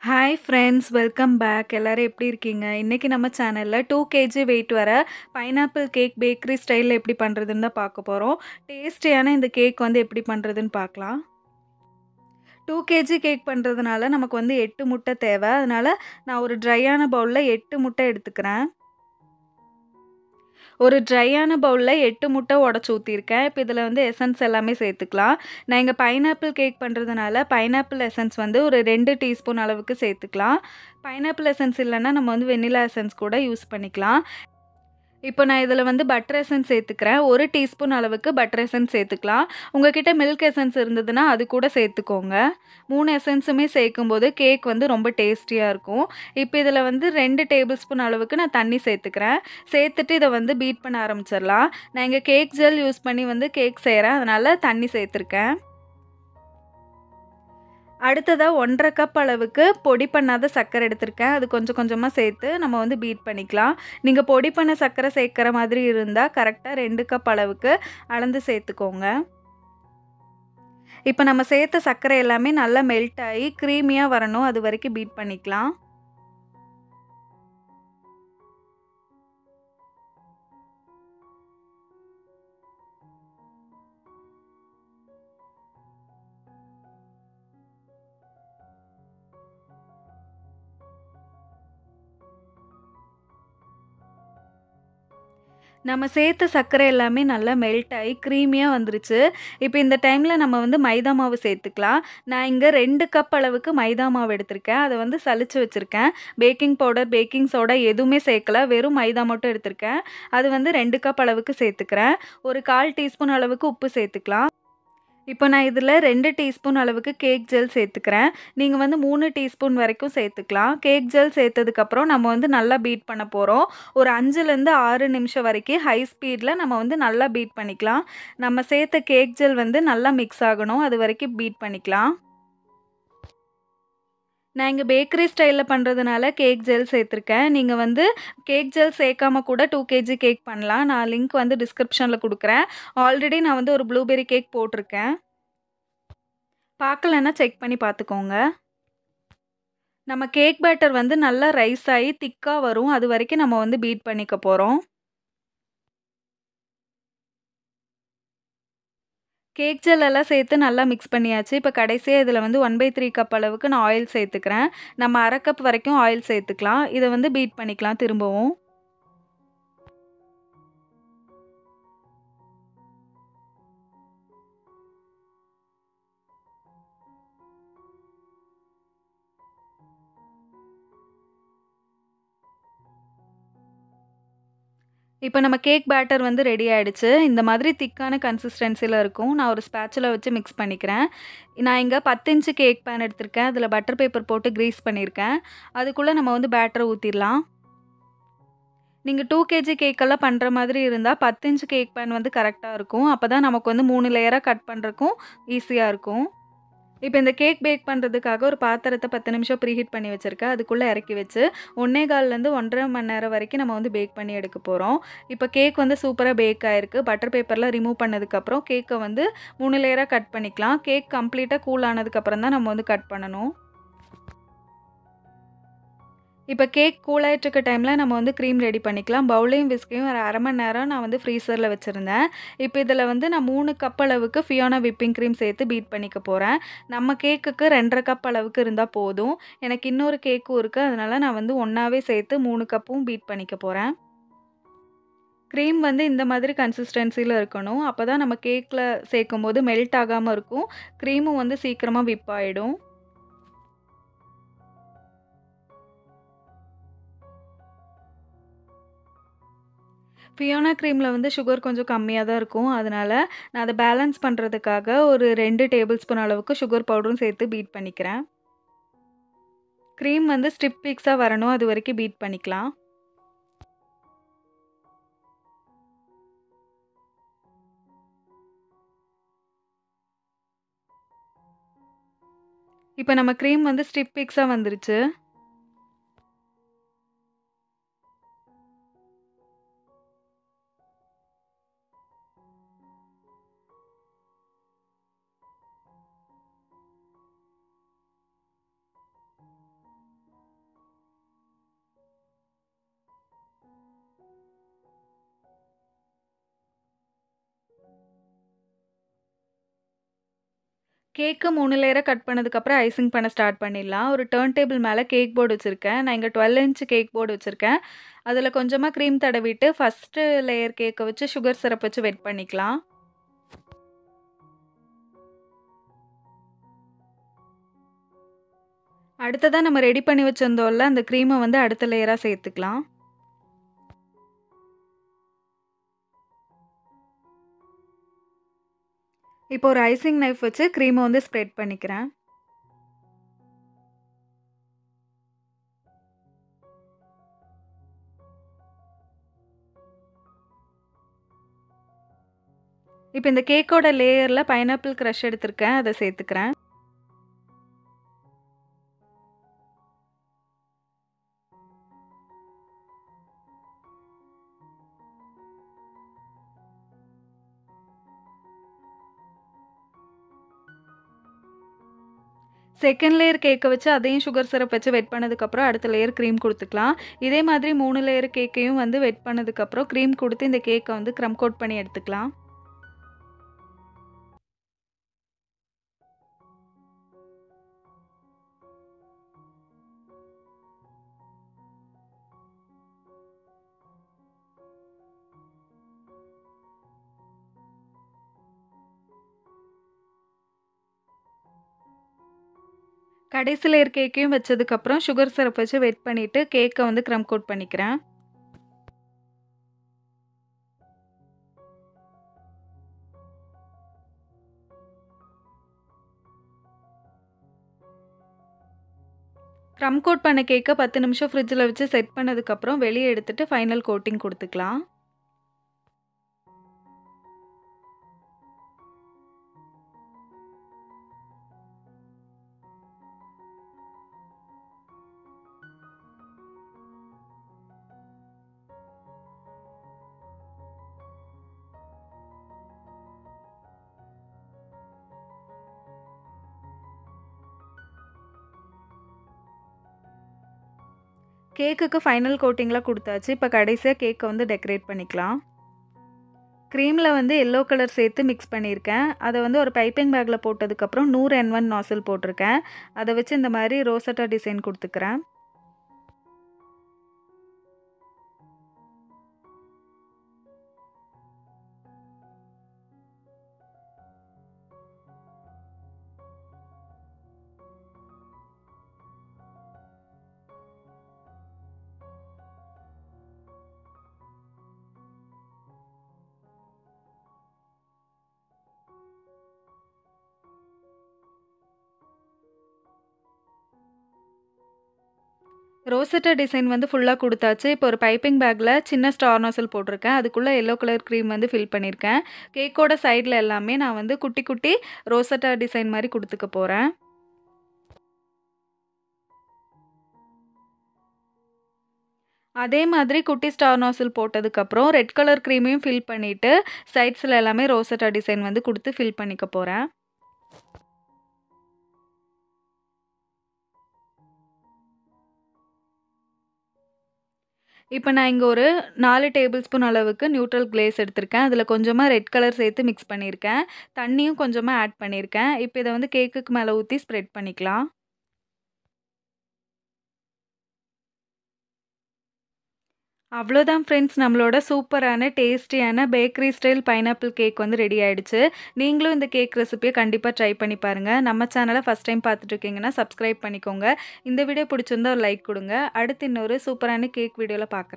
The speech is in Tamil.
Hi friends, welcome back. எல்லாரும் எப்படி இருக்கீங்க? இன்னைக்கு நம்ம சேனல்ல 2 கேஜி வெயிட் வர பைனாப்பிள் கேக் பேக்கரி ஸ்டைல்ல எப்படி பண்ணுறதுன்னு தான் பார்க்க போகிறோம். டேஸ்டியான இந்த கேக் வந்து எப்படி பண்ணுறதுன்னு பார்க்கலாம். 2 கேஜி கேக் பண்ணுறதுனால நமக்கு வந்து 8 முட்டை தேவை. அதனால நான் ஒரு ட்ரையான பவுலில் 8 முட்டை எடுத்துக்கிறேன். ஒரு ட்ரையான பவுலில் 8 முட்டை உடச்சி ஊற்றிருக்கேன். இப்போ இதில் வந்து எசன்ஸ் எல்லாமே சேர்த்துக்கலாம். நான் இங்கே பைனாப்பிள் கேக் பண்ணுறதுனால பைனாப்பிள் எசன்ஸ் வந்து ஒரு 2 டீஸ்பூன் அளவுக்கு சேர்த்துக்கலாம். பைனாப்பிள் எசன்ஸ் இல்லைன்னா நம்ம வந்து வெண்ணிலா எசன்ஸ் கூட யூஸ் பண்ணிக்கலாம். இப்போ நான் இதில் வந்து பட்டர் எசன்ஸ் சேர்த்துக்கிறேன். 1 டீஸ்பூன் அளவுக்கு பட்டர் எசன்ஸ் சேர்த்துக்கலாம். உங்ககிட்ட மில்க் எசன்ஸ் இருந்ததுன்னா அது கூட சேர்த்துக்கோங்க. 3 எசன்ஸுமே சேர்க்கும்போது கேக் வந்து ரொம்ப டேஸ்டியாக இருக்கும். இப்போ இதில் வந்து 2 டேபிள் ஸ்பூன் அளவுக்கு நான் தண்ணி சேர்த்துக்கிறேன். சேர்த்துட்டு இதை வந்து பீட் பண்ண ஆரம்பிச்சிடலாம். நான் இங்கே கேக் ஜெல் யூஸ் பண்ணி வந்து கேக் செய்கிறேன். அதனால் தண்ணி சேர்த்துருக்கேன். அடுத்ததா 1 1/2 கப் அளவுக்கு பொடி பண்ணாத சர்க்கரை எடுத்திருக்கேன். அது கொஞ்சம் கொஞ்சமாக சேர்த்து நம்ம வந்து பீட் பண்ணிக்கலாம். நீங்கள் பொடி பண்ண சர்க்கரை சேர்க்குற மாதிரி இருந்தால் கரெக்டாக 2 கப் அளவுக்கு அளந்து சேர்த்துக்கோங்க. இப்போ நம்ம சேர்த்த சர்க்கரை எல்லாமே நல்லா மெல்ட் ஆகி க்ரீமியாக வரணும். அது வரைக்கும் பீட் பண்ணிக்கலாம். நம்ம சேர்த்த சர்க்கரை எல்லாமே நல்லா மெல்ட் ஆகி க்ரீமியாக வந்துருச்சு. இப்போ இந்த டைமில் நம்ம வந்து மைதா மாவு சேர்த்துக்கலாம். நான் இங்கே 2 கப் அளவுக்கு மைதா மாவு எடுத்திருக்கேன். அதை வந்து சலிச்சு வச்சுருக்கேன். பேக்கிங் பவுடர், பேக்கிங் சோடா எதுவுமே சேர்க்கல. வெறும் மைதா மட்டும் எடுத்திருக்கேன். அது வந்து 2 கப் அளவுக்கு சேர்த்துக்கிறேன். ஒரு 1/4 டீஸ்பூன் அளவுக்கு உப்பு சேர்த்துக்கலாம். இப்போ நான் இதில் 2 டீஸ்பூன் அளவுக்கு கேக் ஜெல் சேர்த்துக்கிறேன். நீங்கள் வந்து 3 டீஸ்பூன் வரைக்கும் சேர்த்துக்கலாம். கேக் ஜெல் சேர்த்ததுக்கப்புறம் நம்ம வந்து நல்லா பீட் பண்ண போகிறோம். ஒரு 5லேருந்து 6 நிமிஷம் வரைக்கும் ஹை ஸ்பீடில் நம்ம வந்து நல்லா பீட் பண்ணிக்கலாம். நம்ம சேர்த்த கேக் ஜெல் வந்து நல்லா மிக்ஸ் ஆகணும். அது வரைக்கும் பீட் பண்ணிக்கலாம். நான் இங்கே பேக்கரி ஸ்டைலில் பண்ணுறதுனால கேக் ஜெல் சேர்த்துருக்கேன். நீங்கள் வந்து கேக் ஜெல் சேர்க்காம கூட 2 கேஜி கேக் பண்ணலாம். நான் லிங்க் வந்து டிஸ்கிரிப்ஷனில் கொடுக்குறேன். ஆல்ரெடி நான் வந்து ஒரு ப்ளூபெர்ரி கேக் போட்டிருக்கேன். பார்க்கலன்னா செக் பண்ணி பார்த்துக்கோங்க. நம்ம கேக் பேட்டர் வந்து நல்லா ரைஸ் ஆகி திக்காக வரும். அது வரைக்கும் நம்ம வந்து பீட் பண்ணிக்க போகிறோம். கேக் ஜெல் எல்லாம் சேர்த்து நல்லா மிக்ஸ் பண்ணியாச்சு. இப்போ கடைசியாக இதில் வந்து 1/3 கப் அளவுக்கு நான் ஆயில் சேர்த்துக்கிறேன். நம்ம 1/2 கப் வரைக்கும் ஆயில் சேர்த்துக்கலாம். இதை வந்து பீட் பண்ணிக்கலாம் திரும்பவும். இப்போ நம்ம கேக் பேட்டர் வந்து ரெடி ஆயிடுச்சு. இந்த மாதிரி திக்கான கன்சிஸ்டன்சில இருக்கும். நான் ஒரு ஸ்பேச்சுலா வச்சு மிக்ஸ் பண்ணிக்கிறேன். நான் இங்க 10 இன்ச் கேக் பேன் எடுத்திருக்கேன். அதில பட்டர் பேப்பர் போட்டு கிரீஸ் பண்ணியிருக்கேன். அதுக்குள்ள நம்ம வந்து பேட்டர ஊத்திரலாம். நீங்க 2 கேஜி கேக்கெல்லாம் பண்ற மாதிரி இருந்தா 10 இன்ச் கேக் பேன் வந்து கரெக்ட்டா இருக்கும். அப்பதான் நமக்கு வந்து 3 லேயரா கட் பண்றதுக்கும் ஈஸியா இருக்கும். இப்போ இந்த கேக் பேக் பண்ணுறதுக்காக ஒரு பாத்திரத்தை 10 நிமிஷம் ப்ரீஹீட் பண்ணி வச்சுருக்கேன். அதுக்குள்ளே இறக்கி வச்சு 1 1/4லேருந்து 1 1/2 மணி நேரம் வரைக்கும் நம்ம வந்து பேக் பண்ணி எடுக்க போகிறோம். இப்போ கேக் வந்து சூப்பராக பேக் ஆயிருக்கு. பட்டர் பேப்பர்லாம் ரிமூவ் பண்ணதுக்கப்புறம் கேக்கை வந்து 3 லேயராக கட் பண்ணிக்கலாம். கேக் கம்ப்ளீட்டாக கூல் ஆனதுக்கப்புறம் தான் நம்ம வந்து கட் பண்ணணும். இப்போ கேக் கூல் ஆயிட்டு இருக்க டைமில் நம்ம வந்து க்ரீம் ரெடி பண்ணிக்கலாம். பவுலையும் விஸ்கையும் ஒரு 1/2 மணி நேரம் நான் வந்து ஃப்ரீசரில் வச்சுருந்தேன். இப்போ இதில் வந்து நான் 3 கப் அளவுக்கு ஃபியோனா விப்பிங் க்ரீம் சேர்த்து பீட் பண்ணிக்க போகிறேன். நம்ம கேக்குக்கு 2 1/2 கப் அளவுக்கு இருந்தால் போதும். எனக்கு இன்னொரு கேக்கும் இருக்குது. அதனால் நான் வந்து ஒன்றாவே சேர்த்து 3 கப்பும் பீட் பண்ணிக்க போகிறேன். க்ரீம் வந்து இந்த மாதிரி கன்சிஸ்டன்சியில் இருக்கணும். அப்போ தான் நம்ம கேக்கில் சேர்க்கும்போது மெல்ட் ஆகாமல் இருக்கும். க்ரீமும் வந்து சீக்கிரமாக விப் ஆகிடும். ஃபியோனா க்ரீமில் வந்து சுகர் கொஞ்சம் கம்மியாக தான் இருக்கும். அதனால் நான் அதை பேலன்ஸ் பண்ணுறதுக்காக ஒரு 2 டேபிள் ஸ்பூன் அளவுக்கு சுகர் பவுடரும் சேர்த்து பீட் பண்ணிக்கிறேன். க்ரீம் வந்து ஸ்டிப் பீக்ஸாக வரணும். அது வரைக்கும் பீட் பண்ணிக்கலாம். இப்போ நம்ம க்ரீம் வந்து ஸ்டிப் பீக்ஸாக வந்துருச்சு. கேக்கு 3 லேயரா கட் பண்ணதுக்கப்புறம் ஐசிங் பண்ண ஸ்டார்ட் பண்ணிடலாம். ஒரு டர்ன் டேபிள் மேல கேக் போர்டு வச்சிருக்கேன். நான் இங்க 12 இன்ச் கேக் போர்டு வச்சிருக்கேன். அதில கொஞ்சமா க்ரீம் தடவிட்டு ஃபர்ஸ்ட்டு லேயர் கேக்க வச்சு சுகர் சிரப் வச்சு வெட் பண்ணிக்கலாம். அடுத்ததா நம்ம ரெடி பண்ணி வச்சிருந்தோம்ல, அந்த க்ரீம வந்து அடுத்த லேயரா சேர்த்துக்கலாம். இப்போ ஒரு ஐசிங் நைஃப் வச்சு க்ரீம வந்து ஸ்ப்ரெட் பண்ணிக்கிறேன். இப்போ இந்த கேக்கோட லேயர்ல பைனாப்பிள் க்ரஷ் எடுத்திருக்கேன். அத சேர்த்துக்கிறேன். செகண்ட் லேயர் கேக்க வச்சு அதையும் சுகர் சிரப் வச்சு வெட் பண்ணதுக்கப்புறம் அடுத்த லேயர் க்ரீம் குடுத்துக்கலாம். இதே மாதிரி 3 லேயர் கேக்கையும் வந்து வெட் பண்ணதுக்கப்புறம் க்ரீம் குடுத்து இந்த கேக்க வந்து க்ரம் கோட் பண்ணி எடுத்துக்கலாம். கடைசி லேயர் கேக்கையும் வச்சதுக்கப்புறம் சுகர் சிரப் வச்சு வெட் பண்ணிட்டு கேக்க வந்து க்ரம் கோட் பண்ணிக்கிறேன். க்ரம் கோட் பண்ண கேக்க 10 நிமிஷம் ஃப்ரிட்ஜில வச்சு செட் பண்ணதுக்கப்புறம் வெளிய எடுத்துட்டு ஃபைனல் கோட்டிங் குடுத்துக்கலாம். கேக்குக்கு ஃபைனல் கோட்டிங்லாம் குடுத்தாச்சு. இப்ப கடைசியா கேக்க வந்து டெக்கரேட் பண்ணிக்கலாம். க்ரீம்ல வந்து எல்லோ கலர் சேர்த்து மிக்ஸ் பண்ணியிருக்கேன். அத வந்து ஒரு பைப்பிங் பேக்ல போட்டதுக்கப்புறம் 100 N1 நாசில் போட்டிருக்கேன். அத வச்சு இந்த மாரி ரோசட்டா டிசைன் குடுத்துக்கிறேன். ரோசட்டா டிசைன் வந்து ஃபுல்லா குடுத்தாச்சு. இப்போ ஒரு பைப்பிங் பேக்ல சின்ன ஸ்டார் நாசில் போட்டிருக்கேன். அதுக்குள்ள எல்லோ கலர் க்ரீம் வந்து ஃபில் பண்ணியிருக்கேன். கேக்கோட சைடுல எல்லாமே நான் வந்து குட்டி குட்டி ரோசட்டா டிசைன் மாரி குடுத்துக்க போறேன். அதே மாதிரி குட்டி ஸ்டார் நாசில் போட்டதுக்கப்புறம் ரெட் கலர் க்ரீமையும் ஃபில் பண்ணிட்டு, சைட்ஸ்ல எல்லாமே ரோசட்டா டிசைன் வந்து குடுத்து ஃபில் பண்ணிக்க போறேன். இப்ப நான் இங்க ஒரு 4 டேபிள் ஸ்பூன் அளவுக்கு நியூட்ரல் கிளேஸ் எடுத்திருக்கேன். அதில கொஞ்சமா ரெட் கலர் சேர்த்து மிக்ஸ் பண்ணியிருக்கேன். தண்ணியும் கொஞ்சமா ஆட் பண்ணியிருக்கேன். இப்ப இத வந்து கேக்குக்கு மேல ஊத்தி ஸ்ப்ரெட் பண்ணிக்கலாம். அவ்வளோதான் ஃப்ரெண்ட்ஸ், நம்மளோட சூப்பரான டேஸ்டியான பேக்கரி ஸ்டைல் பைனாப்பிள் கேக் வந்து ரெடி ஆயிடுச்சு. நீங்களும் இந்த கேக் ரெசிபிய கண்டிப்பா ட்ரை பண்ணி பாருங்க. நம்ம சேனல ஃபர்ஸ்ட் டைம் பார்த்துட்டு இருக்கீங்கன்னா சப்ஸ்கிரைப் பண்ணிக்கோங்க. இந்த வீடியோ பிடிச்சிருந்தா ஒரு லைக் குடுங்க. அடுத்து இன்னொரு சூப்பரான கேக் வீடியோல பார்க்குறேன்.